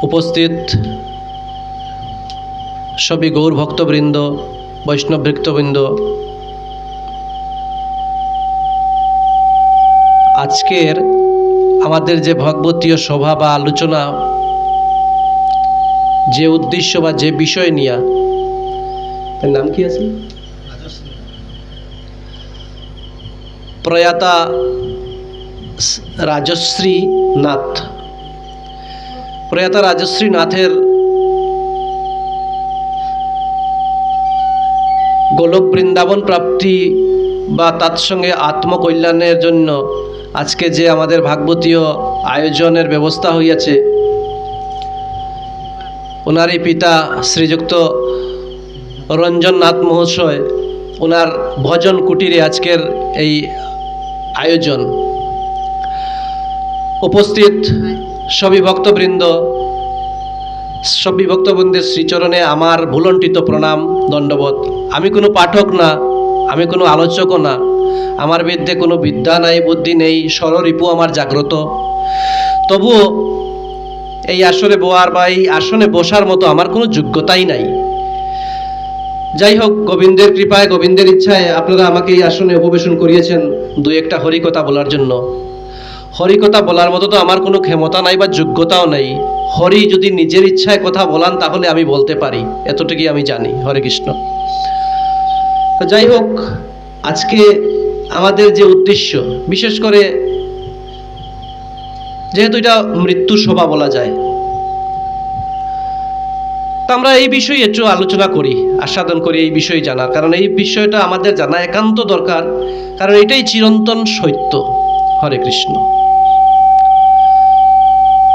উপস্থিত সবই গৌর ভক্তবৃন্দ, বৈষ্ণব ভক্তবৃন্দ, আজকের আমাদের যে ভগবতীয় সভা বা আলোচনা, যে উদ্দেশ্য বা যে বিষয় নিয়ে, তার নাম কি আছে? প্রয়াতা রাজশ্রী নাথ। প্রয়াতা রাজশ্রী নাথের গোলক বৃন্দাবন প্রাপ্তি বা তৎসঙ্গে আত্মকল্যাণের জন্য আজকে যে আমাদের ভাগবতীয় আয়োজনের ব্যবস্থা হইয়াছে, ওনারই পিতা শ্রীযুক্ত রঞ্জন নাথ মহাশয়, ওনার ভজন কুটিরে আজকের এই আয়োজন। উপস্থিত সবই ভক্তবৃন্দ, সবই ভক্তবৃন্দের শ্রীচরণে আমার ভুলণ্ঠিত প্রণাম, দণ্ডবোধ। আমি কোনো পাঠক না, আমি কোনো আলোচকও না, আমার বিদ্যে কোনো বিদ্যা নাই, বুদ্ধি নেই, ষড়রিপু আমার জাগ্রত। তবুও এই আসরে বোয়ার বা এই আসনে বসার মতো আমার কোনো যোগ্যতাই নাই। যাই হোক, গোবিন্দের কৃপায়, গোবিন্দের ইচ্ছায় আপনারা আমাকে এই আসনে উপবেশন করিয়েছেন দু একটা হরিকথা বলার জন্য। হরিকথা বলার মতো তো আমার কোনো ক্ষমতা নাই বা যোগ্যতাও নেই। হরি যদি নিজের ইচ্ছায় কথা বলান তাহলে আমি বলতে পারি, এতটুকুই আমি জানি। হরে কৃষ্ণ। যাই হোক, আজকে আমাদের যে উদ্দেশ্য, বিশেষ করে যেহেতু এটা মৃত্যু সভা বলা যায়, তো আমরা এই বিষয়ে একটু আলোচনা করি, আস্বাদন করি এই বিষয়ে জানার, কারণ এই বিষয়টা আমাদের জানা একান্ত দরকার, কারণ এটাই চিরন্তন সত্য। হরে কৃষ্ণ।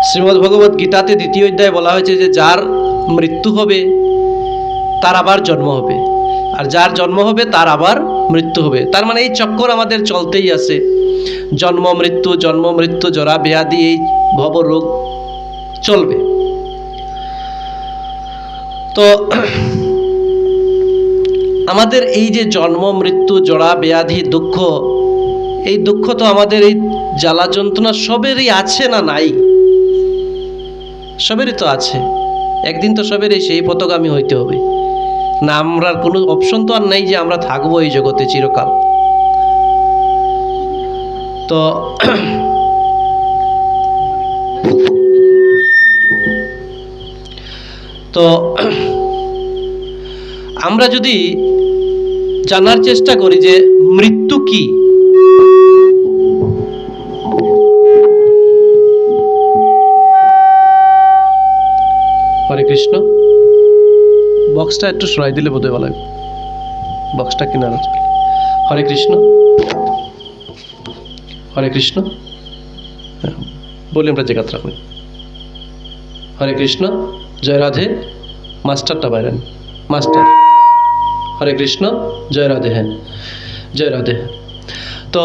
শ্রীমদ্ ভগবত গীতাতে 2য় অধ্যায়ে বলা হয়েছে যে যার মৃত্যু হবে তার আবার জন্ম হবে, আর যার জন্ম হবে তার আবার মৃত্যু হবে। তার মানে এই চক্কর আমাদের চলতেই আছে, জন্ম মৃত্যু, জরা ব্যাধি, এই ভবরোগ চলবে। তো আমাদের এই যে জন্ম মৃত্যু, জরা ব্যাধি, দুঃখ, এই দুঃখ তো আমাদের এই জ্বালা যন্ত্রণা সবেরই আছে না নাই? সবেরই তো আছে। একদিন তো সবেরই সেই পথগামী হইতে হবে না, আমরা কোনো অপশন তো আর নাই যে আমরা থাকবো এই জগতে চিরকাল। তো তো আমরা যদি জানার চেষ্টা করি যে মৃত্যু কি, হরে কৃষ্ণ। বক্সটা একটু সরাই দিলে বোধহয় ভালো হবে, বক্সটা কিনারে। হরে কৃষ্ণ, হরে কৃষ্ণ। বলি আমরা যে কথা করি, হরে কৃষ্ণ, জয় রাধে। মাস্টারটা বাইরেন, মাস্টার। হরে কৃষ্ণ, জয় রাধে। হ্যাঁ, জয় রাধে। তো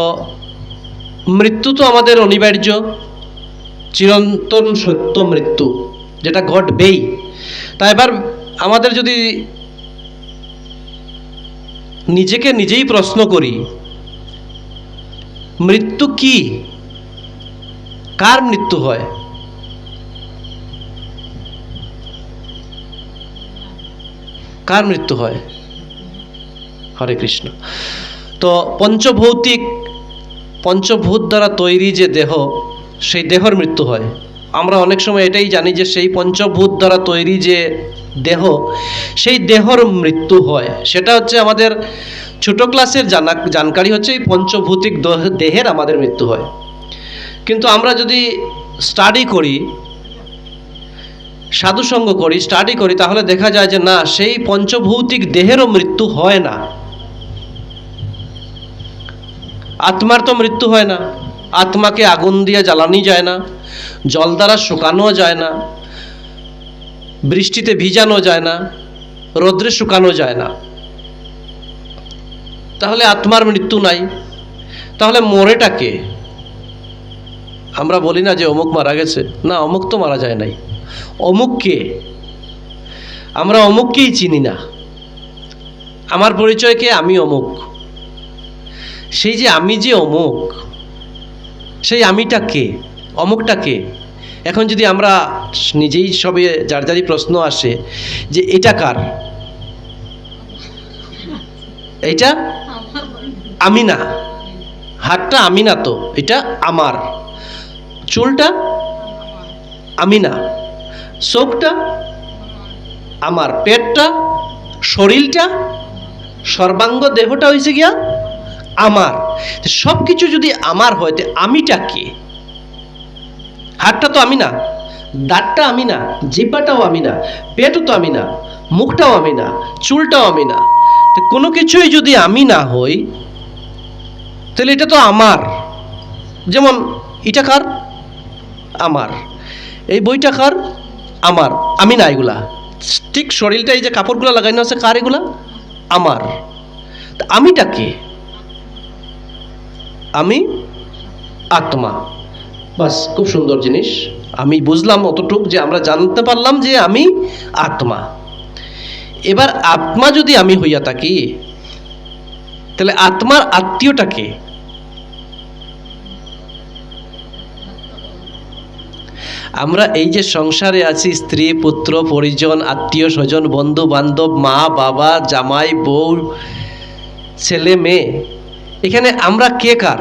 মৃত্যু তো আমাদের অনিবার্য, চিরন্তন সত্য মৃত্যু, যেটা ঘটবেই। তা এবার আমাদের যদি নিজেকে নিজেই প্রশ্ন করি, মৃত্যু কি? কার মৃত্যু হয়? কার মৃত্যু হয়? হরে কৃষ্ণ। তো পঞ্চভূত দ্বারা তৈরি যে দেহ, সেই দেহর মৃত্যু হয়। আমরা অনেক সময় এটাই জানি যে সেই পঞ্চভূত দ্বারা তৈরি যে দেহ, সেই দেহর মৃত্যু হয়। সেটা হচ্ছে আমাদের ছোট ক্লাসের জানকারি হচ্ছে এই পঞ্চভৌতিক দেহের আমাদের মৃত্যু হয়। কিন্তু আমরা যদি স্টাডি করি, সাধুসঙ্গ করি, স্টাডি করি, তাহলে দেখা যায় যে না, সেই পঞ্চভৌতিক দেহেরও মৃত্যু হয় না। আত্মার তো মৃত্যু হয় না। আত্মাকে আগুন দিয়ে জ্বালানি যায় না, জল দ্বারা শুকানো যায় না, বৃষ্টিতে ভিজানো যায় না, রৌদ্রে শুকানো যায় না। তাহলে আত্মার মৃত্যু নাই। তাহলে মরেটা কে? আমরা বলি না যে অমুক মারা গেছে, না, অমুক তো মারা যায় নাই। অমুক কে? আমরা অমুককেই চিনি না। আমার পরিচয় কে? আমি অমুক। সেই যে আমি যে অমুক, সেই আমিটা কে? অমুকটা কে? এখন যদি আমরা নিজেই সবে যার যারই প্রশ্ন আসে যে এটা কার, এটা আমি না, হাতটা আমি না, তো এটা আমার, চুলটা আমি না, চোখটা আমার, পেটটা, শরীরটা, সর্বাঙ্গ দেহটা হয়েছে গিয়া আমার। সব কিছু যদি আমার হয় তো আমিটা কে? হাতটা তো আমি না, দাঁতটা আমি না, জিহ্বাটাও আমি না, পেটও তো আমি না, মুখটাও আমি না, চুলটাও আমি না। তো কোনো কিছুই যদি আমি না হই তাহলে এটা তো আমার। যেমন এটা কার? আমার। এই বইটা কার? আমার। আমি না এগুলা। ঠিক শরীরটা, এই যে কাপড়গুলো লাগানো আছে, কার এগুলা? আমার। আমিটা কে? আমি আত্মা। বাস, খুব সুন্দর জিনিস। আমি বুঝলাম অতটুক যে আমরা জানতে পারলাম যে আমি আত্মা। এবার আত্মা যদি আমি হইয়া থাকি তাহলে আত্মার আত্মীয়টা কে? আমরা এই যে সংসারে আছি, স্ত্রী, পুত্র, পরিজন, আত্মীয় স্বজন, বন্ধু বান্ধব, মা বাবা, জামাই, বউ, ছেলে মেয়ে, এখানে আমরা কে কার?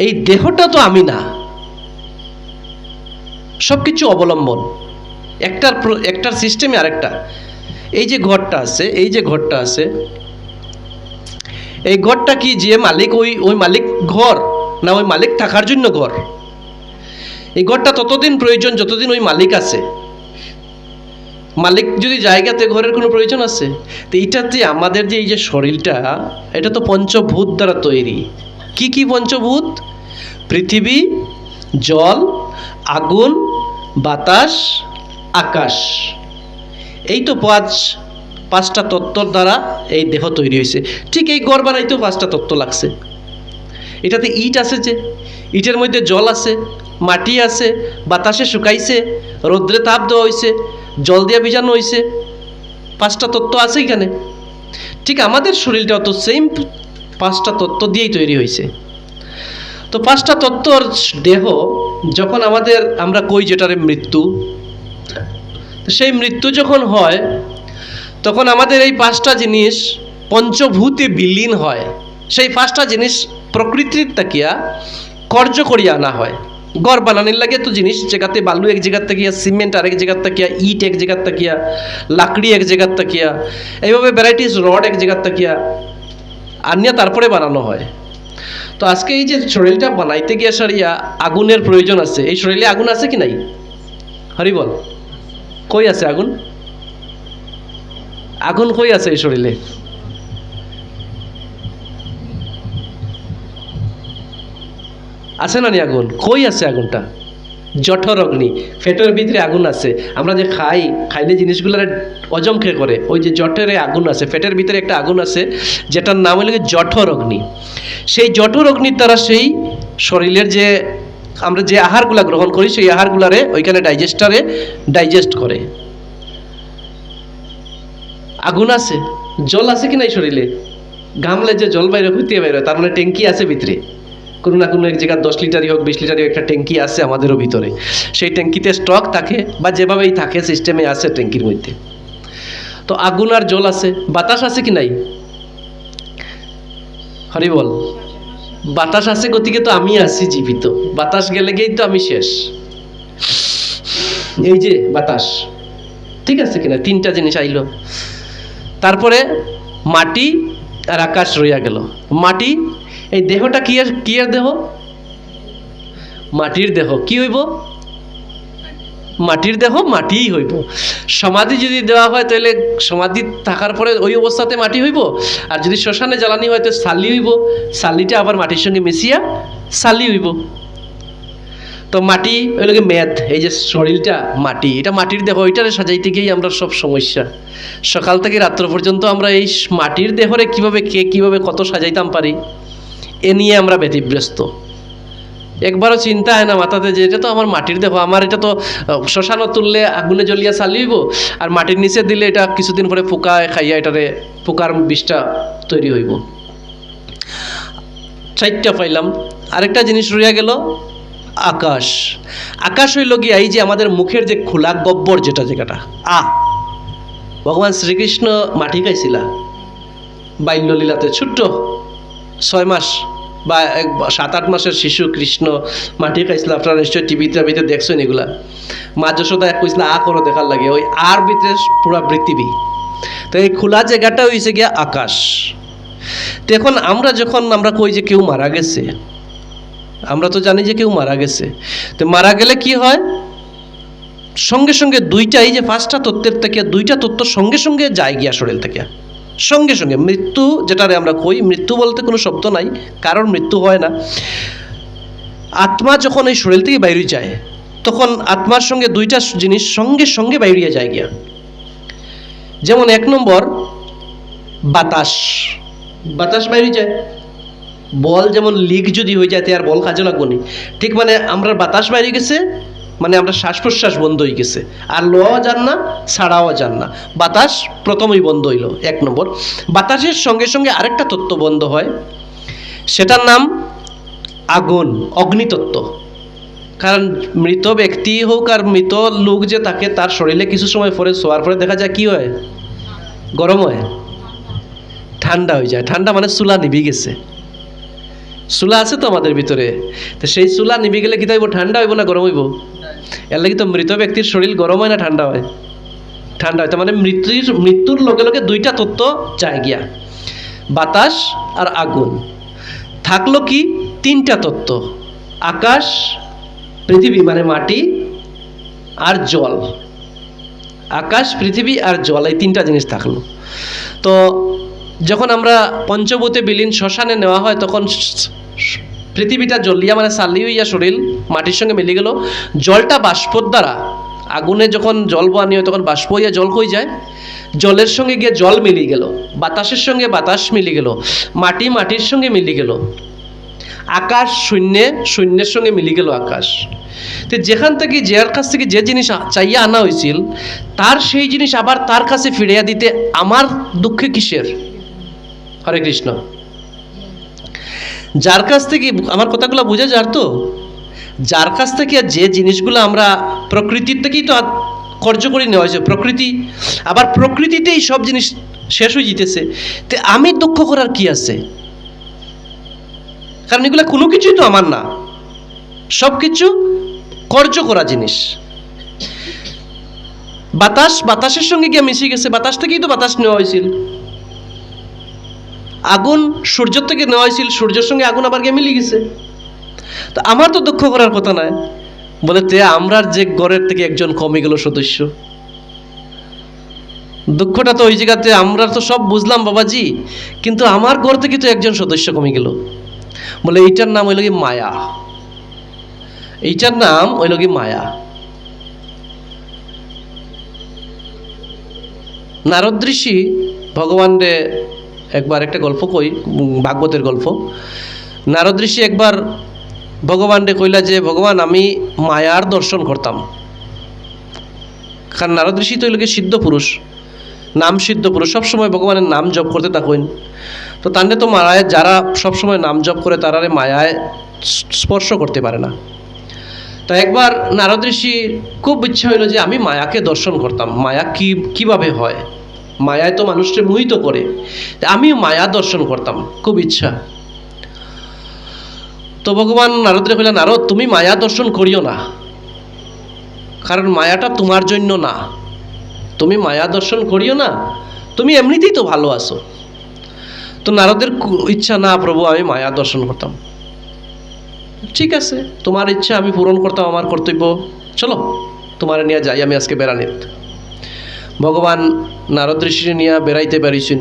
এই দেহটা তো আমি না, সব কিছু অবলম্বন, একটার সিস্টেমে আরেকটা। এই যে ঘরটা আছে, এই যে ঘরটা আছে, এই ঘরটা কি যে মালিক ওই মালিক ঘর, না ওই মালিক থাকার জন্য ঘর? এই ঘরটা ততদিন প্রয়োজন যতদিন ওই মালিক আছে। মালিক যদি জায়গাতে, ঘরের কোনো প্রয়োজন আছে? তো এইটাতে আমাদের যে এই যে শরীরটা, এটা তো পঞ্চভূত দ্বারা তৈরি। কি কি পঞ্চভূত? পৃথিবী, জল, আগুন, বাতাস, আকাশ। এই তো পাঁচটা তত্ত্বর দ্বারা এই দেহ তৈরি হয়েছে। ঠিক এই ঘর বানাইতেও পাঁচটা তত্ত্ব লাগছে। এটাতে ইট আছে, যে ইটের মধ্যে জল আছে, মাটি আছে, বাতাসে শুকাইছে, রৌদ্রে তাপ দেওয়া হয়েছে, জল দিয়ে ভিজানো হয়েছে, পাঁচটা তত্ত্ব আছে এখানে। ঠিক আমাদের শরীরটাও তো সেম পাঁচটা তত্ত্ব দিয়েই তৈরি হয়েছে। তো পাঁচটা তত্ত্বর দেহ যখন আমরা কই যেটারে মৃত্যু, সেই মৃত্যু যখন হয় তখন আমাদের এই পাঁচটা জিনিস পঞ্চভূতে বিলীন হয়। সেই পাঁচটা জিনিস প্রকৃতির তাকিয়া কর্য করিয়া আনা হয়। ঘর বানানোর লাগে তো জিনিস, জায়গাতে বালু এক জায়গার তাকিয়া, সিমেন্ট আরেক জায়গার তাকিয়া, ইট এক জায়গার তাকিয়া, লাকড়ি এক জায়গার তাকিয়া, এইভাবে ভ্যারাইটিস রড এক জায়গার তাকিয়া আনিয়া তারপরে বানানো হয়। তো আজকে এই যে শরীরটা বানাইতে গিয়া সারিয়া আগুনের প্রয়োজন আছে। এই শরীরে আগুন আছে কি নাই? হরি বল, কই আছে আগুন? আগুন কই আছে এই শরীরে? আছে না নি আগুন? কই আছে আগুনটা? জঠর অগ্নি, পেটের ভিতরে আগুন আছে। আমরা যে খাইলে জিনিসগুলোর হজম খেয়ে করে, ওই যে জঠরে আগুন আছে, পেটের ভিতরে একটা আগুন আছে যেটার নাম হলো জঠর অগ্নি। সেই জঠর অগ্নির দ্বারা সেই শরীরের যে আমরা যে আহারগুলা গ্রহণ করি, সেই আহারগুলারে ওইখানে ডাইজেস্ট করে। আগুন আছে। জল আছে কি নাই শরীরে? ঘামলে যে জল বাইরে হইতে বাইরে, তার মানে ট্যাঙ্কি আছে ভিতরে, কোনো না কোনো এক জায়গায় 10 লিটারই হোক 20 লিটারই হোক একটা ট্যাঙ্কি আছে আমাদেরও ভিতরে। সেই ট্যাঙ্কিতে স্টক থাকে বা যেভাবেই থাকে সিস্টেমে আছে ট্যাঙ্কির মধ্যে। তো আগুন আর জল আছে। বাতাস আছে কি নাই? হরি বল। বাতাস আছে, গতিকে তো আমি আছি জীবিত। বাতাস গেলে গিয়েই তো আমি শেষ। এই যে বাতাস, ঠিক আছে কিনা? তিনটা জিনিস আইলো। তারপরে মাটি আর আকাশ রইয়া গেল। মাটি, এই দেহটা কি এর দেহ? মাটির দেহ। কি হইব? মাটির দেহ, মাটিই হইব। সমাধি যদি দেওয়া হয় তাহলে সমাধি থাকার পরে ওই অবস্থাতে মাটি হইব। আর যদি শ্মশানে জ্বালানি হয় তো সালি হইব। সালিটা আবার মাটির সঙ্গে মিশিয়া সালি হইব। তো মাটি হইল কি মেদ। এই যে শরীরটা মাটি, এটা মাটির দেহ। ওইটারে সাজাইতে গিয়েই আমরা সব সমস্যা। সকাল থেকে রাত্র পর্যন্ত আমরা এই মাটির দেহরে কিভাবে কত সাজাইতাম পারি, এ নিয়ে আমরা ব্যতিব্যস্ত। একবারও চিন্তা হয় না মাথাতে যে এটা তো আমার মাটির দেহ, আমার এটা তো শ্মশানও তুললে আগুনে জ্বলিয়া চালিব, আর মাটির নিচে দিলে এটা কিছুদিন পরে পোকায় খাইয়া এটারে পোকার বিষটা তৈরি হইব। 4টা পাইলাম। আরেকটা জিনিস রইয়া গেল আকাশ। আকাশ হইল গিয়া এই যে আমাদের মুখের যে খোলা গব্বর যেটা জায়গাটা ভগবান শ্রীকৃষ্ণ মাটি খাইছিলা বাল্যলীলাতে, ছোট্ট 6 মাস বা 7-8 মাসের শিশু কৃষ্ণ মাটি খাইছিল। আপনারা নিশ্চয়ই টিভিতে দেখছেন এগুলা। মা যশোদা কইছিল করো দেখার লাগে, ওই আর ভিতরে পুরা পৃথিবী। তো এই খোলা জায়গাটা হয়েছে গিয়া আকাশ। তো এখন আমরা কই যে কেউ মারা গেছে, আমরা তো জানি যে কেউ মারা গেছে। তো মারা গেলে কি হয়, সঙ্গে সঙ্গে দুইটাই যে 5টা তত্ত্বের থেকে 2টা তত্ত্ব সঙ্গে সঙ্গে যায় গিয়া শরীর থেকে, সঙ্গে সঙ্গে। মৃত্যু যেটারে আমরা কই, মৃত্যু বলতে কোনো শব্দ নাই, কারণ মৃত্যু হয় না। আত্মা যখন এই শরীর থেকে বাইরে যায় তখন আত্মার সঙ্গে 2টা জিনিস সঙ্গে সঙ্গে বাইরিয়ে যায় গিয়া। যেমন 1 নম্বর বাতাস, বাতাস বাইরে যায়। বল যেমন লিক যদি হয়ে যায় আর বল কাজে লাগবো নি, ঠিক মানে আমরা বাতাস বাইরে গেছে, মানে আমরা শ্বাস প্রশ্বাস বন্ধ হয়ে গেছে, আর লওয়া যান না ছাড়াও যান না, বাতাস প্রথমেই বন্ধ হইল 1 নম্বর। বাতাসের সঙ্গে সঙ্গে আরেকটা তত্ত্ব বন্ধ হয়, সেটার নাম আগুন, অগ্নিতত্ত্ব। কারণ মৃত ব্যক্তি হোক আর মৃত লোক যে থাকে, তার শরীরে কিছু সময় পরে শোয়ার পরে দেখা যায় কি হয়, গরম হয়, ঠান্ডা হয়ে যায়। ঠান্ডা মানে চুলা নিভি গেছে। চুলা আছে তো আমাদের ভিতরে, তো সেই চুলা নিভি গেলে কি হইব, ঠান্ডা হইব না গরম হইব? এর লাগি তো মৃত ব্যক্তির শরীর গরম হয় না ঠান্ডা হয়? ঠান্ডা হয়। তার মানে মৃত্যুর লগে লগে 2টা তত্ত্ব যায় গিয়া, বাতাস আর আগুন। থাকলো কি 3টা তত্ত্ব, আকাশ, পৃথিবী মানে মাটি আর জল। আকাশ, পৃথিবী আর জল, এই 3টা জিনিস থাকলো। তো যখন আমরা পঞ্চভূতে বিলীন শ্মশানে নেওয়া হয়, তখন পৃথিবীটা জ্বলিয়া মানে চালি হইয়া শরীর মাটির সঙ্গে মিলে গেল। জলটা বাষ্পর দ্বারা, আগুনে যখন জল বানি হয় তখন বাষ্প হইয়া জল কই যায়, জলের সঙ্গে গিয়ে জল মিলি গেল, বাতাসের সঙ্গে বাতাস মিলি গেল, মাটি মাটির সঙ্গে মিলি গেল, আকাশ শূন্যের সঙ্গে মিলি গেল আকাশ। তো যেখান থেকে, যার কাছ থেকে যে জিনিস চাইয়া আনা হয়েছিল, তার সেই জিনিস আবার তার কাছে ফিরিয়ে দিতে আমার দুঃখে কিসের? হরে কৃষ্ণ। যার কাছ থেকে, আমার কথাগুলো বুঝে যার তো, যার কাছ থেকে যে জিনিসগুলো আমরা প্রকৃতির থেকেই তো কার্য করে নেওয়া হয়েছে, প্রকৃতি, আবার প্রকৃতিতেই সব জিনিস শেষ হয়ে যেতেছে, তো আমি দুঃখ করার কি আছে? কারণ এগুলো কোনো কিছুই তো আমার না, সব কিছু কার্য করা জিনিস। বাতাস, বাতাসের সঙ্গে গিয়ে মিশে গেছে, বাতাস থেকেই তো বাতাস নেওয়া হয়েছিল। আগুন সূর্য থেকে নেওয়া হয়েছিল, সূর্যের সঙ্গে আগুন আবার গিয়ে মিলে গেছে। তো আমার তো দুঃখ করার কথা নয়। বলে তে আমরার যে ঘরের থেকে একজন কমে গেল সদস্য, দুঃখটা তো ওই জায়গাতে। আমরা তো সব বুঝলাম বাবাজি, কিন্তু আমার ঘর থেকে তো একজন সদস্য কমে গেল। বলে এইটার নাম হইল কি মায়া, এইটার নাম হইল কি মায়া। নারদ ঋষি ভগবানরে একবার একটা গল্প কই, ভাগবতের গল্প। নারদ ঋষি একবার ভগবানরে কইলা যে, ভগবান আমি মায়ার দর্শন করতাম। কারণ নারদ ঋষি তো এলাকে সিদ্ধ পুরুষ, নাম সিদ্ধ পুরুষ, সবসময় ভগবানের নাম জপ করতে থাকেন। তো তান্ডে তো মায়ায়, যারা সবসময় নাম জপ করে তারারে মায়ায় স্পর্শ করতে পারে না। তো একবার নারদ ঋষি খুব ইচ্ছা হইল যে আমি মায়াকে দর্শন করতাম, মায়া কিভাবে হয়, মায়ায় তো মানুষকে মোহিত করে, আমি মায়া দর্শন করতাম, খুব ইচ্ছা। তো ভগবান নারদরে কইলেন, নারদ তুমি মায়া দর্শন করিও না, কারণ মায়াটা তোমার জন্য না, তুমি মায়া দর্শন করিও না, তুমি এমনিতেই তো ভালো আছো। তো নারদের ইচ্ছা, না প্রভু আমি মায়া দর্শন করতাম। ঠিক আছে, তোমার ইচ্ছা আমি পূরণ করতাম, আমার কর্তব্য, চলো তোমার নিয়ে যাই আমি আজকে বেড়ানিত। ভগবান নারদ ঋষি নিয়ে বেড়াইতে বেরিয়েছেন।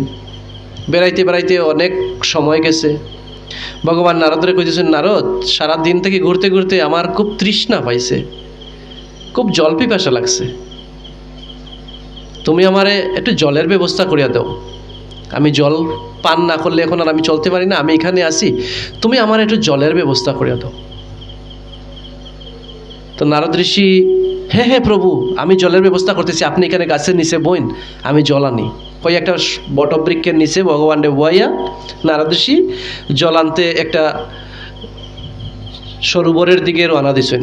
বেড়াইতে বেড়াইতে অনেক সময় গেছে। ভগবান নারদরে কইতেছেন, নারদ সারা দিন থেকে ঘুরতে ঘুরতে আমার খুব তৃষ্ণা পাইছে, খুব জল পিপাসা লাগছে, তুমি আমারে একটু জলের ব্যবস্থা করিয়া দাও। আমি জল পান না করলে এখন আর আমি চলতে পারি না, আমি এখানে আসি, তুমি আমার একটু জলের ব্যবস্থা করিয়া দাও। তো নারদ ঋষি, হ্যাঁ হ্যাঁ প্রভু আমি জলের ব্যবস্থা করতেছি, আপনি এখানে গাছের নিচে বইন, আমি জল আনি। কই একটা বটবৃক্ষের নিচে ভগবানরে বইয়া নারদ ঋষি জল আনতে একটা সরোবরের দিকে রওনা দিছেন।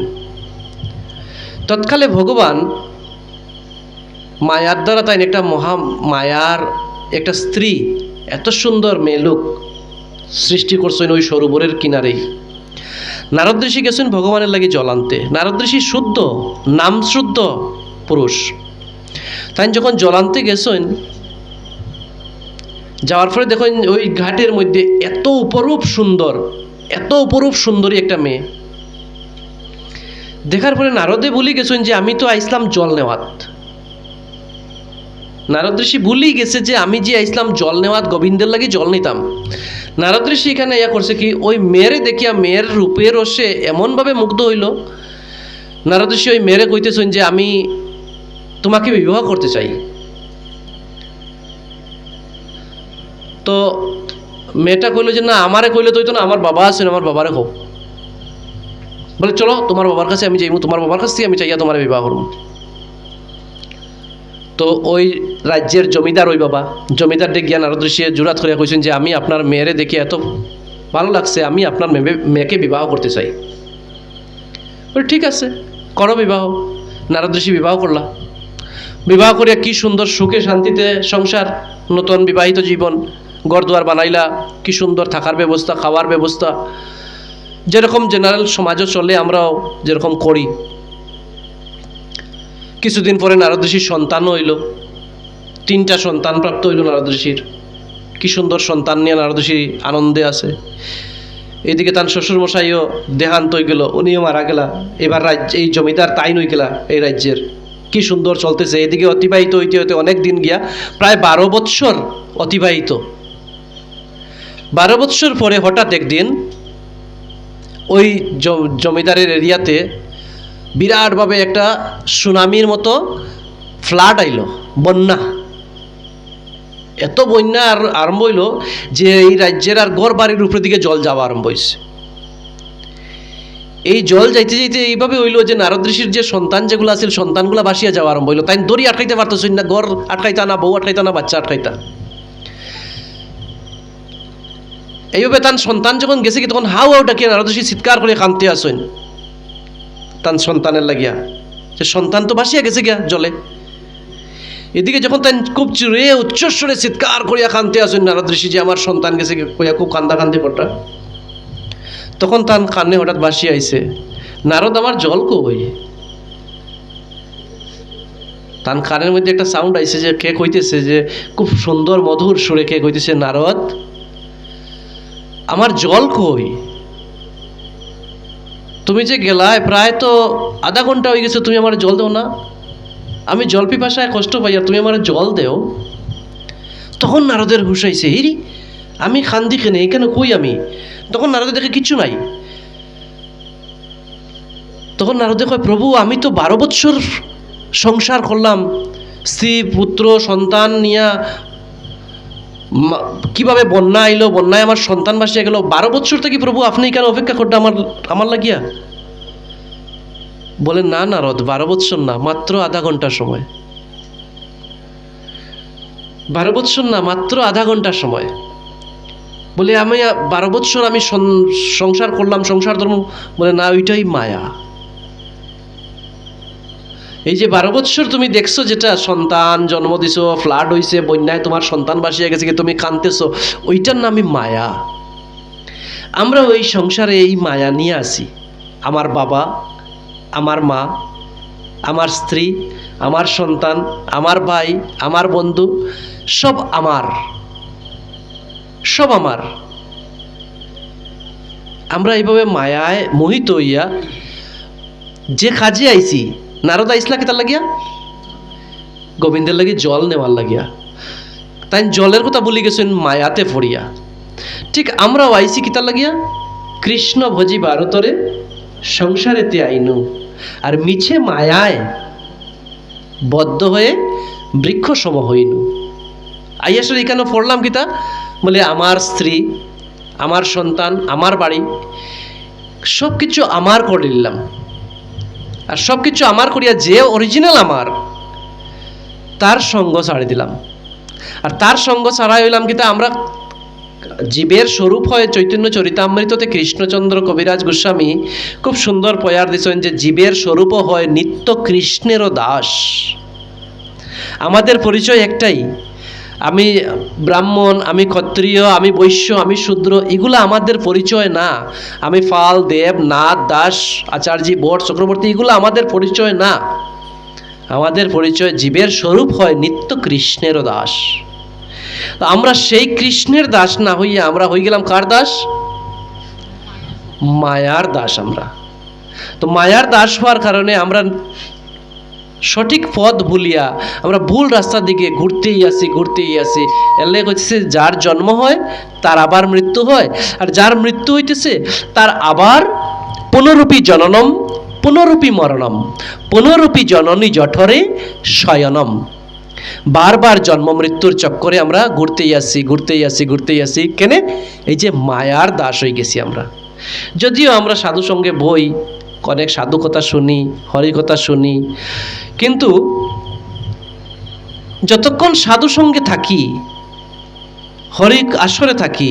তৎকালে ভগবান মায়ার দ্বারা তাই একটা মহা মায়ার একটা স্ত্রী, এত সুন্দর মেলুক সৃষ্টি করছেন ওই সরোবরের কিনারেই। নারদ ঋষি গেছেন ভগবানের লাগি জল আনতে। নারদ ঋষি শুদ্ধ, নাম শুদ্ধ পুরুষ। তাই যখন জল আনতে গেছেন, যাওয়ার পরে দেখেন ওই ঘাটের মধ্যে এত অপরূপ সুন্দর, এত অপরূপ সুন্দরী একটা মেয়ে। দেখার পরে নারদে বলি গেছেন যে আমি তো আইসলাম জল নেওয়াত। নারদ ঋষি ভুলেই গেছে যে আমি যে আইসলাম জল নেওয়াত, গোবিন্দের লাগি জল নিতাম। নারদ ঋষি এখানে ইয়া করছে কি, ওই মেয়েরে দেখিয়া মেয়ের রূপের রসে এমনভাবে মুগ্ধ হইল। নারদ ঋষি ওই মেয়েরে কইতেছেন যে আমি তোমাকে বিবাহ করতে চাই। তো মেয়েটা কইল যে না, আমারে কইলে তো না, আমার বাবা আছেন, আমার বাবারে হোক। বলে চলো তোমার বাবার কাছে আমি যাইমু, তোমার বাবার কাছ থেকে আমি চাইয়া তোমার বিবাহ করবো। তো ওই রাজ্যের জমিদার, ওই বাবা জমিদার ডেকে গিয়া নারদ ঋষি জোরাত করিয়া কইছেন যে আমি আপনার মেয়েরে দেখে এত ভালো লাগছে, আমি আপনার মেয়েকে বিবাহ করতে চাই। বলে ঠিক আছে, করো বিবাহ। নারদ ঋষি বিবাহ করলা। বিবাহ করিয়া কি সুন্দর সুখে শান্তিতে সংসার, নতুন বিবাহিত জীবন, ঘরদুয়ার বানাইলা, কি সুন্দর থাকার ব্যবস্থা, খাওয়ার ব্যবস্থা, যেরকম জেনারেল সমাজও চলে আমরাও যেরকম করি। কিছুদিন পরে নারদ ঋষির সন্তানও হইল, 3টা সন্তান প্রাপ্ত হইল নারদ ঋষির। কি সুন্দর সন্তান নিয়ে নারদ ঋষি আনন্দে আছে। এদিকে তার শ্বশুরমশাইও দেহান্ত হয়ে গেল, উনিও মারা গেলা। এবার এই জমিদার তাইন হয়ে গেলা এই রাজ্যের। কি সুন্দর চলতেছে। এদিকে অতিবাহিত হইতে হইতে অনেক দিন গিয়া প্রায় 12 বৎসর অতিবাহিত। 12 বৎসর পরে হঠাৎ একদিন ওই জমিদারের এরিয়াতে বিরাটভাবে একটা সুনামির মতো ফ্লাড আইল, বন্যা। এত বন্যা আর আরম্ভ হইল যে এই রাজ্যের আর ঘর বাড়ির উপরের দিকে জল যাওয়া আরম্ভ হয়েছে। এই জল যাইতে যাইতে এইভাবে হইল যে নারদ ঋষির যে সন্তান যেগুলো আছে, সন্তানগুলো ভাসিয়া যাওয়া আরম্ভ হইল। তাই দড়ি আটকাইতে পারতেছেন না, ঘর আটকাইতা না, বউ আটকাইতা না, বাচ্চা আটকাইতা। এইভাবে তার সন্তান যখন গেছে কি, তখন হাউ হাউ ডাকিয়া নারদ ঋষি চিৎকার করে কাঁদতে আসেন তার সন্তানের লাগিয়া, যে সন্তান তো ভাসিয়া গেছে গিয়া জলে। এদিকে যখন তাই খুব চুরে উচ্চস্বরে চিৎকার করিয়া কাঁদতে আসেন নারদ ঋষি যে আমার সন্তান গেছে কইয়া খুব কান্দা কান্দি পড়টা, তখন তার কানে হঠাৎ ভাসিয়া আইছে, নারদ আমার জল কই। তার কানের মধ্যে একটা সাউন্ড আইছে যে কে কইতেছে, যে খুব সুন্দর মধুর সুরে কে কইতেছে, নারদ আমার জল কই। তুমি যে গেলায় প্রায় তো আধা ঘন্টা হয়ে গেছে, তুমি আমার জল দেও না। আমি জল পিপাসায় কষ্ট পাই আর তুমি আমার জল দেও। তখন নারদের হুশ আইছে, হিরি আমি খান্দি কেনে, এখানে কই আমি। তখন নারদে দেখে কিচ্ছু নাই। তখন নারদে কয়, প্রভু আমি তো 12 বৎসর সংসার করলাম, স্ত্রী পুত্র সন্তান নিয়া, কিভাবে বন্যা আইলো, বন্যায় আমার সন্তান ভাসিয়া গেল। 12 বৎসর থেকে প্রভু আপনি কেন অপেক্ষা করতে আমার লাগিয়া? বলেন না নারদ, 12 বৎসর না, মাত্র আধা ঘন্টার সময়। 12 বৎসর না, মাত্র আধা ঘন্টার সময়। বলে আমি 12 বৎসর আমি সংসার করলাম, সংসার ধর্ম। বলে না, ওইটাই মায়া। এই যে 12 বৎসর তুমি দেখছো, যেটা সন্তান জন্ম দিছো, ফ্লাড হইছে, বন্যায় তোমার সন্তান ভাসিয়া গেছে, তুমি কাঁদতেছো, ওইটার নামই মায়া। আমরা ওই সংসারে এই মায়া নিয়ে আসি। আমার বাবা, আমার মা, আমার স্ত্রী, আমার সন্তান, আমার ভাই, আমার বন্ধু, সব আমার, সব আমার। আমরা এইভাবে মায়ায় মোহিত হইয়া যে কাজে আইছি, নারদ আইসলা কি তার লাগিয়া? গোবিন্দের লাগি জল নেওয়ার লাগিয়া। তাই জলের কথা বলি গেছেন মায়াতে পড়িয়া। ঠিক আমরাও আইছি কি তার লাগিয়া? কৃষ্ণ ভজি ভারতরে সংসারেতে আইনু, আর মিছে মায়ায় বদ্ধ হয়ে বৃক্ষ সম হইনু। আইয়াসের এখানে পড়লাম কিতা? বলে আমার স্ত্রী, আমার সন্তান, আমার বাড়ি, সব কিছু আমার করে নিলাম। আর সব কিছু আমার করিয়া যে অরিজিনাল আমার, তার সঙ্গ ছাড়ি দিলাম। আর তার সঙ্গ ছাড়াই হইলাম কিতা? আমরা জীবের স্বরূপ হয় চৈতন্য চরিতামৃততে কৃষ্ণচন্দ্র কবিরাজ গোস্বামী খুব সুন্দর পয়ার দিয়েছেন যে জীবের স্বরূপও হয় নিত্য কৃষ্ণেরও দাস। আমাদের পরিচয় একটাই, আমি ব্রাহ্মণ, আমি ক্ষত্রিয়, আমি বৈশ্য, আমি শূদ্র, এগুলো আমাদের পরিচয় না। আমি পাল, দেব, নাথ, দাস, আচার্য, বট, চক্রবর্তী, এগুলো আমাদের পরিচয় না। আমাদের পরিচয় জীবের স্বরূপ হয় নিত্য কৃষ্ণেরও দাস। আমরা সেই কৃষ্ণের দাস না হইয়া আমরা হয়ে গেলাম কার দাস? মায়ার দাস আমরা। তো মায়ার দাস হওয়ার কারণে আমরা সঠিক পথ ভুলিয়া আমরা ভুল রাস্তার দিকে ঘুরতেই আসি। এলে হচ্ছে যার জন্ম হয় তার আবার মৃত্যু হয়, আর যার মৃত্যু হইতেছে তার আবার পুনরূপী জননম পুনরূপী মরণম পুনরূপী জননী জঠরে শয়নম। বারবার জন্ম মৃত্যুর চক্করে আমরা ঘুরতেই আসি। কেন? এই যে মায়ার দাস হয়ে গেছি আমরা। যদিও আমরা সাধু সঙ্গে বই, অনেক সাধু কথা শুনি, হরি কথা শুনি, কিন্তু যতক্ষণ সাধু সঙ্গে থাকি, হরি আসরে থাকি,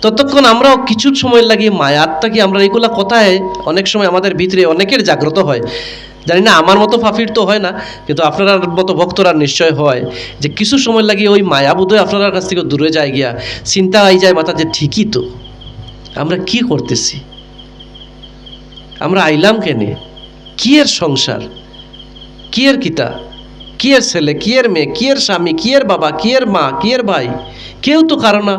ততক্ষণ আমরাও কিছু সময় লাগিয়ে মায়াত্মাকে আমরা এগুলা কথায় অনেক সময় আমাদের ভিতরে অনেকের জাগ্রত হয়। জানি না আমার মতো ফাফির তো হয় না, কিন্তু আপনার মতো ভক্তরা নিশ্চয় হয় যে কিছু সময় লাগিয়ে ওই মায়া বোধহয় আপনার কাছ থেকে দূরে যায় গিয়া চিন্তা আই যায় মাথা যে ঠিকই তো আমরা কি করতেছি, আমরা আইলাম কেনে, কি এর সংসার, কি এর কিতা, কি এর ছেলে, কি এর মেয়ে, কি এর স্বামী, কি এর বাবা, কি এর মা, কি এর ভাই, কেউ তো কারণ না।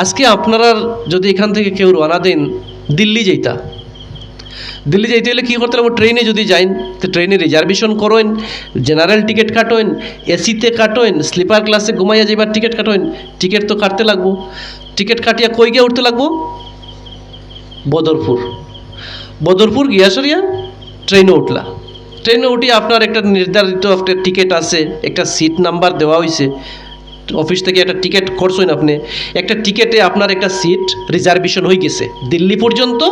আজকে আপনারা যদি এখান থেকে কেউ রওনা দেন দিল্লি যাইতে হলে কী করতে লাগবে? ট্রেনে যদি যাইন তো ট্রেনে রিজার্ভেশন করেন, জেনারেল টিকিট কাটোয়েন, এসিতে কাটোয়েন, স্লিপার ক্লাসে ঘুমাইয়া যাইবার টিকিট কাটোয়েন। টিকিট তো কাটতে লাগবো। টিকিট কাটিয়া কই গিয়ে উঠতে লাগবো? বদরপুর গিয়া সরিয়া ট্রেনে উঠলা। ট্রেনে উঠি আপনার একটা নির্ধারিত একটা টিকিট আছে, একটা সিট নাম্বার দেওয়া হয়েছে, অফিস থেকে একটা টিকিট করছেন আপনি, একটা টিকিটে আপনার একটা সিট রিজার্ভেশন হয়ে গেছে দিল্লি পর্যন্ত।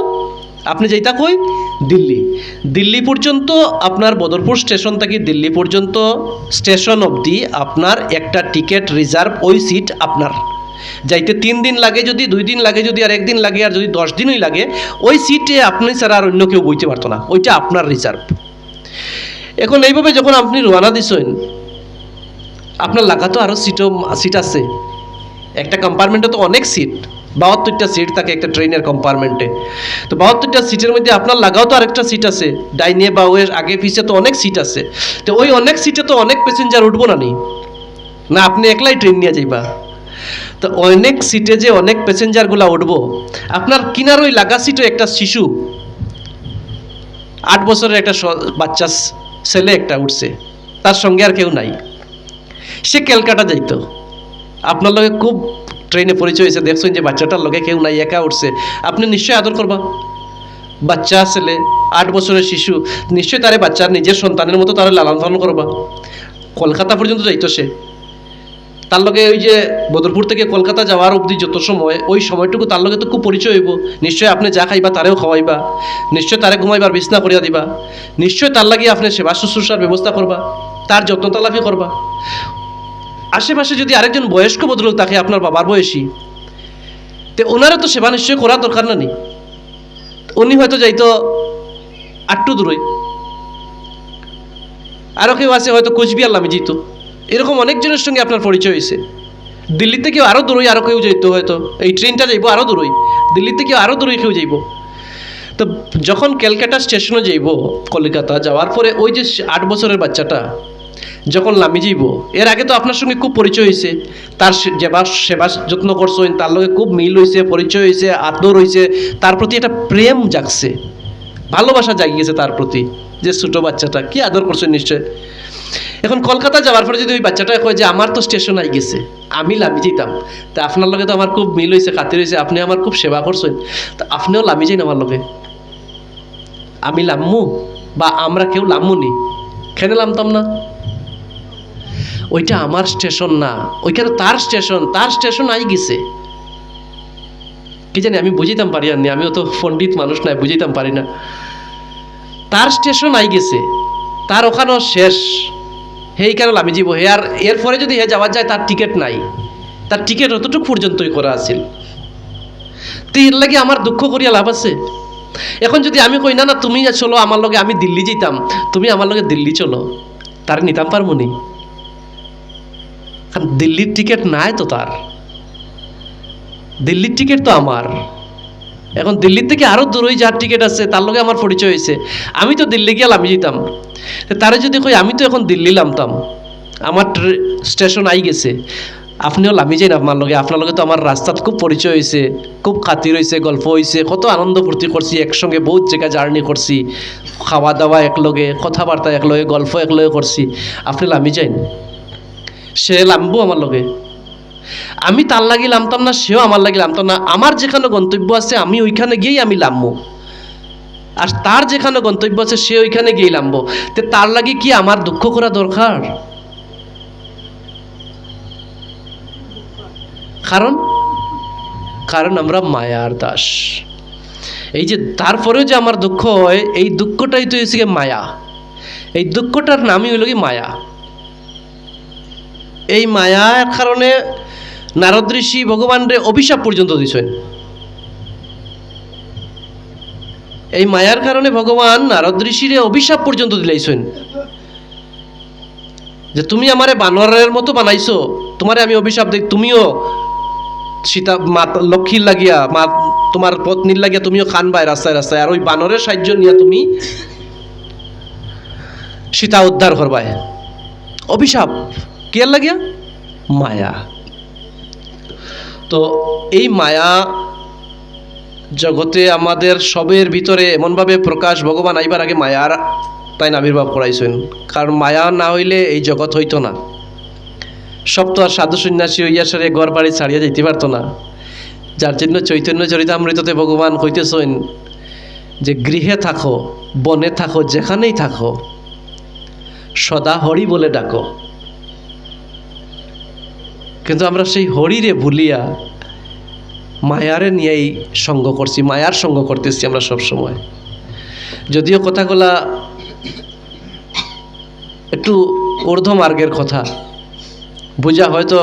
আপনি যাইতা কই? দিল্লি পর্যন্ত আপনার বদরপুর স্টেশন থেকে দিল্লি পর্যন্ত স্টেশন অবধি আপনার একটা টিকিট রিজার্ভ, ওই সিট আপনার। যাইতে 3 দিন লাগে, যদি 2 দিন লাগে, যদি আর 1 দিন লাগে, আর যদি 10 দিনই লাগে, ওই সিটে আপনি ছাড়া আর অন্য কেউ বইতে পারতো না, ওইটা আপনার রিজার্ভ। এখন এইভাবে যখন আপনি রওনা দিছেন, আপনার লাগা তো আরও সিট আছে। একটা কম্পার্টমেন্টে তো অনেক সিট, 72টা সিট থাকে একটা ট্রেনের কম্পার্টমেন্টে। তো 72টা সিটের মধ্যে আপনার লাগাও তো আরেকটা সিট আছে, ডাইনে বা ওয়ের আগে পিছে তো অনেক সিট আছে। তো ওই অনেক সিটে তো অনেক প্যাসেঞ্জার উঠবো না আপনি একলাই ট্রেন নিয়ে যাইবা? তো অনেক সিটে যে অনেক প্যাসেঞ্জারগুলা উঠবো, আপনার কিনার ওই লাগা সিটে একটা শিশু, 8 বছরের একটা বাচ্চা ছেলে একটা উঠছে, তার সঙ্গে আর কেউ নাই। সে ক্যালকাটা যাইতো, আপনার লগে খুব ট্রেনে পরিচয় হয়েছে, দেখছেন যে বাচ্চাটার লগে কেউ নাই, একা উঠছে, আপনি নিশ্চয়ই আদর করবা। বাচ্চা ছেলে, 8 বছরের শিশু, নিশ্চয়ই তারে বাচ্চার নিজের সন্তানের মতো তারা লালন পালন করবা। কলকাতা পর্যন্ত যাইতো সে, তার লগে ওই যে বদরপুর থেকে কলকাতা যাওয়ার অবধি যত সময়, ওই সময়টুকু তার লগে তো খুব পরিচয় হইব। নিশ্চয়ই আপনি যা খাইবা তারেও খাওয়াইবা, নিশ্চয় তারে ঘুমাইবার বিছনা করিয়া দিবা, নিশ্চয় তার লাগিয়ে আপনি সেবা শুশ্রূষার ব্যবস্থা করবা, তার যত্ন তালাফি করবা। আশেপাশে যদি আরেকজন বয়স্ক ভদ্রলোক থাকে আপনার বাবার বয়সী, তো ওনারও তো সেবা নিশ্চয় করা দরকার না নি? উনি হয়তো যাইতো আটটু দূরই, আরও কেউ আছে হয়তো কোচবিহার নামে যেত। এরকম অনেকজনের সঙ্গে আপনার পরিচয় হয়েছে। দিল্লি থেকেও আরও দূরই আরও কেউ যেত, হয়তো এই ট্রেনটা যাইব আরও দূরই, দিল্লি থেকেও আরও দূরই কেউ যাইব। তো যখন ক্যালকাটা স্টেশনে যাইব কলকাতা যাওয়ার পরে, ওই যে 8 বছরের বাচ্চাটা যখন নামি যাইব, এর আগে তো আপনার সঙ্গে খুব পরিচয় হয়েছে, তার সেবা যত্ন করছেন, তার লগে খুব মিল হয়েছে, পরিচয় হয়েছে, আদর হয়েছে, তার প্রতি একটা প্রেম জাগছে, ভালোবাসা জাগিয়েছে তার প্রতি, যে ছোটো বাচ্চাটা কি আদর করছেন নিশ্চয়। এখন কলকাতা যাওয়ার পরে যদি ওই বাচ্চাটা কয় যে আমার তো স্টেশন আই গেছে, আমি লামি যেতাম, তা আপনার লগে তো আমার খুব মিল হয়েছে, খাতির হয়েছে, আপনি আমার খুব সেবা করছেন, তা আপনিও লামি যাইন আমার লগে। আমি লাম্মু বা আমরা কেউ লাম্মু নি, খেনে লামতাম না? ওইটা আমার স্টেশন না, ওইখানে তার স্টেশন আই গেছে। কি জানি আমি বুঝিতাম পারি আর নি, আমিও তো পণ্ডিত মানুষ নাই, বুঝিতাম পারি না। তার স্টেশন আই গেছে, তার ওখানেও শেষ, সেইখানে আমি যাব হে, আর এরপরে যদি হে যাওয়া যায় তার টিকিট নাই, তার টিকিট অতটুকু পর্যন্তই করা আছিল। তো এর লাগে আমার দুঃখ করিয়া লাভ আছে? এখন যদি আমি কই না না তুমি চলো আমার লগে, আমি দিল্লি যেতাম, তুমি আমার লগে দিল্লি চলো, তার নিতাম পারবো নি? কারণ দিল্লির টিকিট নাই তো তার, দিল্লির টিকিট তো আমার। এখন দিল্লির থেকে আরও দূরই যার টিকিট আছে তার লগে আমার পরিচয় হয়েছে, আমি তো দিল্লি গিয়ে আমি যেতাম। তারে যদি কই আমি তো এখন দিল্লি নামতাম, আমার স্টেশন আই গেছে, আপনিও লামি যাই না আমার লগে, আপনার লগে তো আমার রাস্তাত খুব পরিচয় হয়েছে, খুব খাতির হয়েছে, গল্প হয়েছে, কত আনন্দ ফুর্তি করছি, একসঙ্গে বহুত জায়গা জার্নি করছি, খাওয়া দাওয়া একলগে, কথাবার্তা একলগে, গল্প একলগে করছি, আপনি লামি যাইন? সে লামবো আমার লগে? আমি তার লাগি নামতাম না, সেও আমার লাগি নামতাম না। আমার যেখানে গন্তব্য আছে আমি ওইখানে গিয়েই আমি নামবো, আর তার যেখানে গন্তব্য আছে সে ওইখানে গিয়েই নামবো। তো তার লাগি কি আমার দুঃখ করা দরকার? কারণ কারণ আমরা মায়ার দাস। এই যে তারপরেও যে আমার দুঃখ হয়, এই দুঃখটাই তো হয়েছে মায়া। এই দুঃখটার নামই হইল কি মায়া। এই মায়ার কারণে নারদ ঋষি ভগবানরে অভিশাপ পর্যন্ত দিছেন। এই মায়ার কারণে ভগবান নারদ ঋষিরে অভিশাপ পর্যন্ত দিলাইছেন যে তুমি আমারে বানরের মতো বানাইছো, তোমারে আমি অভিশাপ দিই, তুমিও সীতা মা লক্ষ্মীর লাগিয়া, মা তোমার পত্নীর লাগিয়া তুমিও খানবাই রাস্তায় রাস্তায়, আর ওই বানরের সাহায্য নিয়ে তুমি সীতা উদ্ধার করবাই। অভিশাপ কে লাগিয়া? মায়া। তো এই মায়া জগতে আমাদের সবের ভিতরে এমনভাবে প্রকাশ, ভগবান আইবার আগে মায়ার তাই আবির্ভাব করাইছেন। কারণ মায়া না হইলে এই জগৎ হইতো না। সব তো আর সাধু সন্ন্যাসী হইয়া সারে ঘর বাড়ি ছাড়িয়া যাইতে পারতো না। যার জন্য চৈতন্য চরিতামৃততে ভগবান কইতেছেন যে গৃহে থাকো, বনে থাকো, যেখানেই থাকো, সদা হরি বলে ডাকো। কিন্তু আমরা সেই হরিরে ভুলিয়া মায়ারে নিয়েই সঙ্গ করছি, মায়ার সঙ্গ করতেছি আমরা সব সময়। যদিও কথাগুলা একটু ঊর্ধ্ব মার্গের কথা, বুঝা হয়তো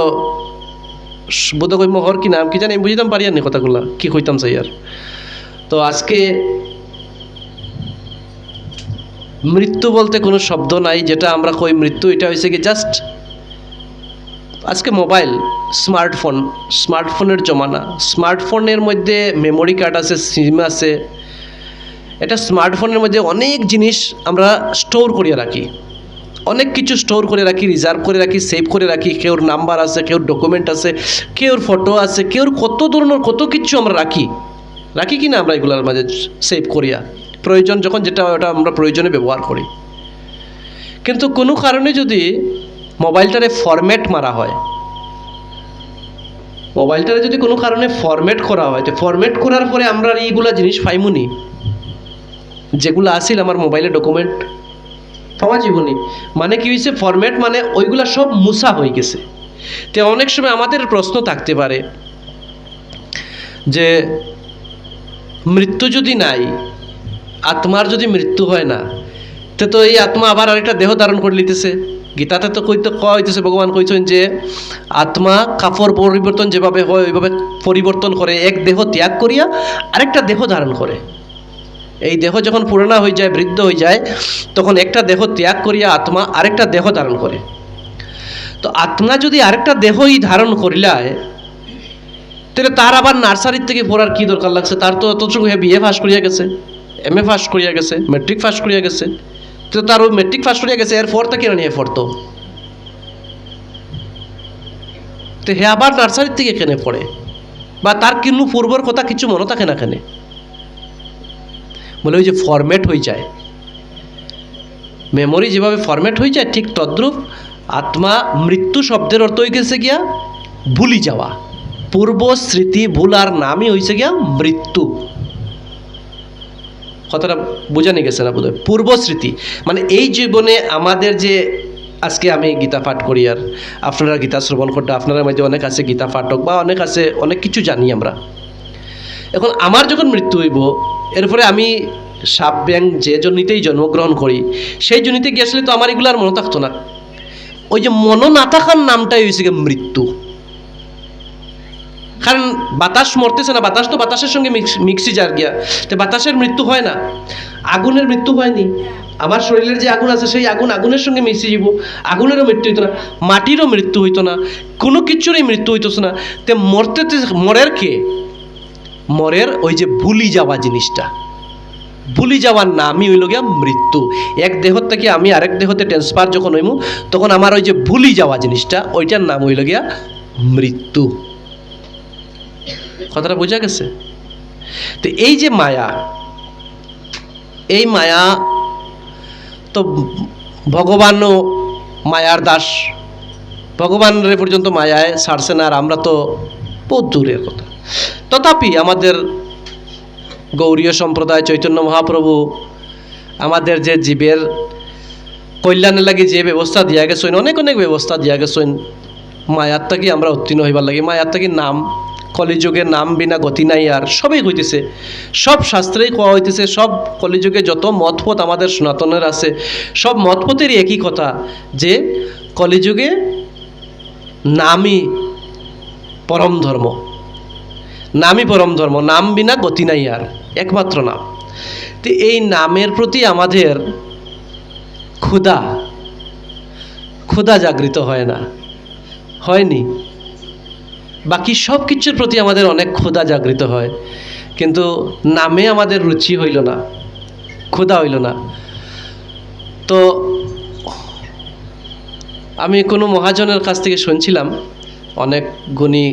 বোধ কই মহর কি নাম কি জানি বুঝিতাম পারি না কথাগুলা কি কইতাম চাই আর। তো আজকে মৃত্যু বলতে কোনো শব্দ নাই, যেটা আমরা কই মৃত্যু, এটা হয়েছে কি জাস্ট আজকে মোবাইল, স্মার্টফোনের জমানা। স্মার্টফোনের মধ্যে মেমোরি কার্ড আছে, সিম আছে। এটা স্মার্টফোনের মধ্যে অনেক জিনিস আমরা স্টোর করিয়া রাখি, অনেক কিছু স্টোর করে রাখি, রিজার্ভ করে রাখি, সেভ করে রাখি। কেউর নাম্বার আছে, কেউর ডকুমেন্ট আছে, কেউর ফটো আছে, কেউর কত ধরনের কত কিছু আমরা রাখি কি না আমরা এগুলোর মাঝে সেভ করিয়া, প্রয়োজন যখন যেটা ওটা আমরা প্রয়োজনে ব্যবহার করি। কিন্তু কোনো কারণে যদি মোবাইলটারে ফরম্যাট মারা হয়, মোবাইলটারে যদি কোনো কারণে ফরম্যাট করা হয়, তো ফরম্যাট করার পরে আমরা এইগুলা জিনিস পাইমুনি, যেগুলো আসিল আমার মোবাইলে ডকুমেন্ট পাওয়া জীবনী। মানে কি হয়েছে ফরম্যাট, মানে ওইগুলা সব মুছা হয়ে গেছে। তো অনেক সময় আমাদের প্রশ্ন থাকতে পারে যে মৃত্যু যদি নাই, আত্মার যদি মৃত্যু হয় না, তো এই আত্মা আবার আরেকটা দেহ ধারণ করে নিতেছে। গীতাতে তো কইতেছে, ভগবান কইছেন যে আত্মা কাপড় পরিবর্তন যেভাবে হয় ওইভাবে পরিবর্তন করে, এক দেহ ত্যাগ করিয়া আরেকটা দেহ ধারণ করে। এই দেহ যখন পুরানা হয়ে যায়, বৃদ্ধ হয়ে যায়, তখন একটা দেহ ত্যাগ করিয়া আত্মা আরেকটা দেহ ধারণ করে। তো আত্মা যদি আরেকটা দেহই ধারণ করিলায়, তাহলে তার আবার নার্সারির থেকে পড়ার কি দরকার লাগছে? তার তো অতটুকু বিএ পাস করিয়া গেছে, এমএ পাস করিয়া গেছে, মেট্রিক পাস করিয়া গেছে। তো তার ওই মেট্রিক পাস করিয়া গেছে, এরপর তা কেন নিয়ে পড়তো? তো হে আবার নার্সারির থেকে কেনে পড়ে? বা তার কিন্তু পূর্বর কথা কিছু মনে থাকে না কেনে? বলে ওই যে ফরম্যাট হয়ে যায়, মেমোরি যেভাবে ফরম্যাট হয়ে যায়, ঠিক তদ্রূপ আত্মা, মৃত্যু শব্দের অর্থ হয়ে গেছে গিয়া ভুলি যাওয়া। পূর্ব স্মৃতি ভুলার নামই হয়েছে গিয়া মৃত্যু। কথাটা বোঝানি গেছে না বোধহয়? পূর্ব স্মৃতি মানে এই জীবনে আমাদের যে, আজকে আমি গীতা পাঠ করি, আর আপনারা গীতা শ্রবণ করতে, আপনারা মধ্যে অনেক আছে গীতা পাঠক বা অনেক আছে, অনেক কিছু জানি আমরা। এখন আমার যখন মৃত্যু হইব, এরপরে আমি সাপ ব্যাং যে জন্যতেই জন্মগ্রহণ করি, সেই জন্যতে গিয়েছিলে তো আমার এগুলো আর মনে থাকতো না। ওই যে মনে না থাকার নামটাই হয়েছে গিয়ে মৃত্যু। কারণ বাতাস মরতেছে না, বাতাস তো বাতাসের সঙ্গে মিক্সি যার গিয়া, তো বাতাসের মৃত্যু হয় না, আগুনের মৃত্যু হয়নি। আমার শরীরের যে আগুন আছে সেই আগুন আগুনের সঙ্গে মিশে যাব, আগুনেরও মৃত্যু হইতো না, মাটিরও মৃত্যু হইতো না, কোনো কিছুরই মৃত্যু হইতেছে না। তে মরের কে? মরের ওই যে ভুলি যাওয়া জিনিসটা, ভুলি যাওয়ার নামই হইল গিয়া মৃত্যু। এক দেহ থেকে আমি আরেক দেহতে ট্রান্সফার যখন হইমু, তখন আমার ওই যে ভুলি যাওয়া জিনিসটা, ওইটার নাম হইল গিয়া মৃত্যু। কথাটা বোঝা গেছে? তো এই যে মায়া, এই মায়া তো ভগবানও মায়ার দাস, ভগবানের পর্যন্ত মায়ায় ছাড়ছে না, আর আমরা তো বহুত দূরের কথা। তথাপি আমাদের গৌরীয় সম্প্রদায় চৈতন্য মহাপ্রভু আমাদের যে জীবের কল্যাণের লাগে যে ব্যবস্থা দিয়া গেছেন, অনেক অনেক ব্যবস্থা দিয়া গেছেন, মায়ার থাকি আমরা উত্তীর্ণ হইবার লাগে। মায়ার থাকি নাম, কলিযুগে নাম বিনা গতি নাই, আর সবই হইতেছে, সব শাস্ত্রেই কোয়া হইতেছে, সব কলিযুগে যত মতপথ আমাদের সনাতনের আছে, সব মতপথেরই একই কথা, যে কলিযুগে নামই পরম ধর্ম, নামই পরম ধর্ম, নাম বিনা গতি নাই, আর একমাত্র নাম। তো এই নামের প্রতি আমাদের ক্ষুধা ক্ষুধা জাগৃত হয় না, হয়নি? বাকি সব কিছুর প্রতি আমাদের অনেক ক্ষুধা জাগৃত হয়, কিন্তু নামে আমাদের রুচি হইল না, ক্ষুধা হইল না। তো আমি কোনো মহাজনের কাছ থেকে শুনছিলাম, অনেক গুণী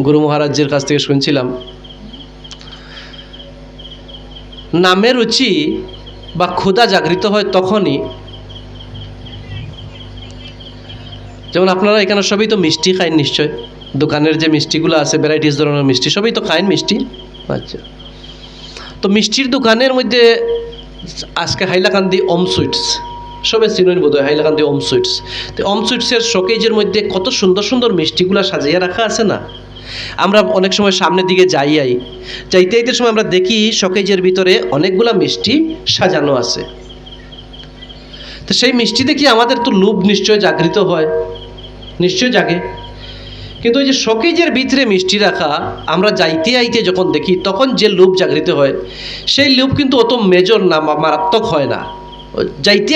গুরু মহারাজের কাছ থেকে শুনছিলাম, নামের রুচি বা ক্ষুধা জাগৃত হয় তখনই, যেমন আপনারা এখানে সবই তো মিষ্টি খাইন নিশ্চয়, দোকানের যে মিষ্টিগুলো আছে ভ্যারাইটিস ধরনের মিষ্টি, সবই তো খাইন মিষ্টি। আচ্ছা, তো মিষ্টির দোকানের মধ্যে আজকে হাইলাকান্দি ওম সুইটস, সবে চিনুন বোধ হয় হাইলাকান্দি ওম সুইটস। তো ওম সুইটসের শোকেজের মধ্যে কত সুন্দর সুন্দর মিষ্টিগুলো সাজিয়ে রাখা আছে না? আমরা অনেক সময় সামনের দিকে যাইতে সময় আমরা দেখি শোকেজের ভিতরে অনেকগুলা মিষ্টি সাজানো আছে। তো সেই মিষ্টি দেখি আমাদের তো লোভ নিশ্চয় জাগৃত হয়, নিশ্চয় জাগে। কিন্তু ওই যে শোকেজের ভিতরে মিষ্টি রাখা, আমরা যাইতে যখন দেখি তখন যে লোভ জাগৃত হয়, সেই লোভ কিন্তু অত মেজর না, মারাত্মক হয় না। যাইতে